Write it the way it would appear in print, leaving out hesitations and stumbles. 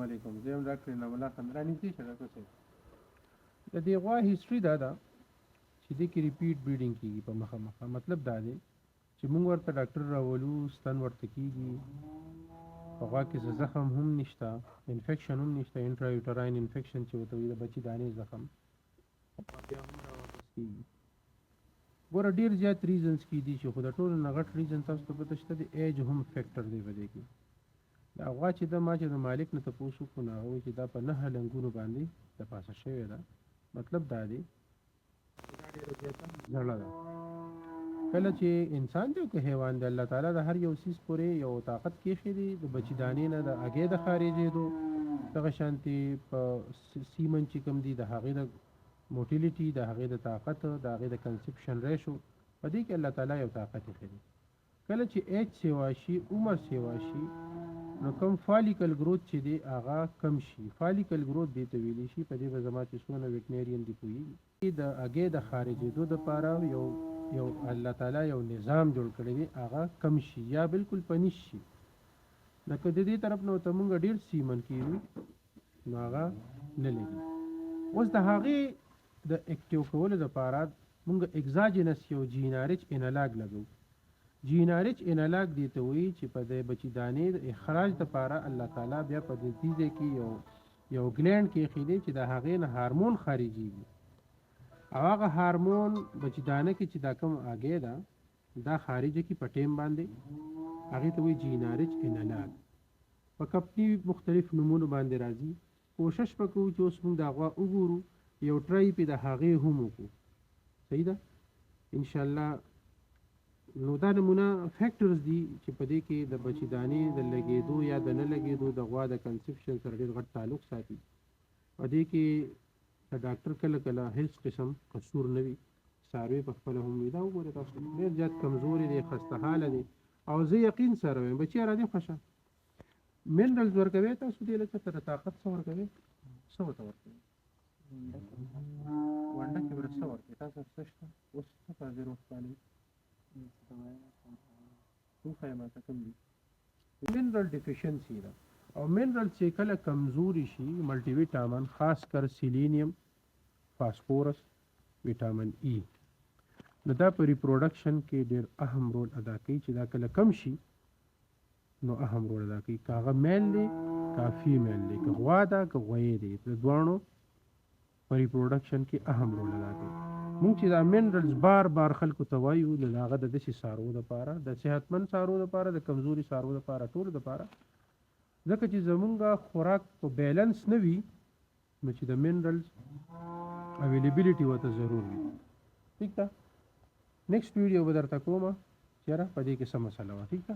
علیکم. زه یم ډاکټر انعام الله خندراني دې شه ډاکټر صاحب. د دې غوا هیستوري دا ده چې دې کې ریپیټ بریډینګ کېږي په مخه مخه. مطلب دا دی چې موږ ورته ډاکټر راولو، ستن ورته کېږي، په غوا کې څه زخم هم نشته، انفیکشن هم نشته، انټرا یوټراین انفیکشن چې ورته وایي د بچي دانې زخم، بیا هم راواپس کېږي. ګوره ډېر زیات ریزنز کېدي شي، خو د ټولو نه غټ ریزن تاسو ته پته شته د ایج هم فیکټر دی په دې کې. دا غوا چې ده ما چې د مالک نه تپوس وکړو نو هغه وایي چې دا په 9 لنګونو باندې د پاسه شوې ده. مطلب دا دی دا ډېره زیاته زړه ده. کله چې انسان دی که حیوان دی، الله تعالی د هر یو څیز پورې یو طاقت کېښی دی د بچي دانې نه د هګۍ د خارجېدو، دغه شانتې په سیمن چې کوم دي د هغې د موټیلیټي، د هغې د طاقت، د هغې د کنسپشن ریشو، په دې کې الله تعالی یو طاقت ایښی دی. کله چې ایج سیوا شي، عمر سیوا شي، نو کم فالیکل گروث چې دی هغه کم شي. فالیکل گروث دې ته ویلی شي، په دې به زما چې څونه ویټنیرین دي پوهېږي. د هګۍ د خارجېدو دپاره یو الله تعالی یو نظام جوړ کړی دی، هغه کم شي یا بالکل پنیش شي. لکه د دې طرف نه ورته مونږ ډېر سیمن کېږو نو هغه نه لګي. اوس د هغې د اکټیو کولو دپاره مونږ اګزاجنس یو جینارچ انالاګ لګو. جینارچ انالاګ دې ته وایي چې په د بچي دانې د اخراج دپاره الله تعالی بیا په دې ځای کې یو ګلینډ کېښی دی چې د هغې نه هارمون خارجېږي. او هغه هارمون بچي دانه کې چې دا کوم هګۍ ده دا خارجه کې په ټیم باندې هغې ته وایي جینارچ انالاګ. په کمپني مختلف نومونو باندې راځي. کوشش به کوو چې اوس موږ د غوا وګورو، یو ټرای پې د هغې هم وکړو. صحیح ده انشاءالله. نو دا نمونه فیکټرز دي چې په دې کې د بچي دانې د لګېدو یا د نه لګېدو د غوا د کنسپشن سره ډېر غټ تعلق ساتي. په دې کې د ډاکټر کله کله هیڅ قسم قصور نه وي، څاروي په خپله هم وي. دا وګورئ تاسو ډېر زیات کمزوري دی، خسته حاله دی، او زه یقین سره وایم بچي راځي خوښه. منرلز ورکوي تاسو دې لکه تر طاقت څه ورکوي، څه ورته ورکوي ونډه کې ورته څه ورکوي تاسو څه شته اوس څه حاضر وښکالئ وښایه ماته کوم دي. منرل ډیفیشنسي ده، او منرل چې کله کمزوري شي ملټي ویټامن، خاص کر سیلینیم، فاسفورس، ویټامن ای، نو دا په ریپروډکشن کې ډېر اهم رول ادا کوي. چې دا کله کم شي نو اهم رول ادا کوي. که هغه میل دی که فیمیل دی، که غوا ده که غویې دی، د دواړو په ریپروډکشن کې اهم رول ادا کوي. مونږ چې دا منرلز بار بار خلکو ته وایو نو د هغه د داسې څاروو دپاره، د صحتمند څاروو دپاره، د کمزوري څاروو دپاره، ټولو دپاره، ځکه چې زمونږ خوراک په بیلنس نه وي نو چې د منرلز اویلیبیلیټي ورته ضرور وي. ٹھیک ده. نیکسټ ویډیو به درته کومه چېره په دې کې څه مسله وه. ٹھیک ده.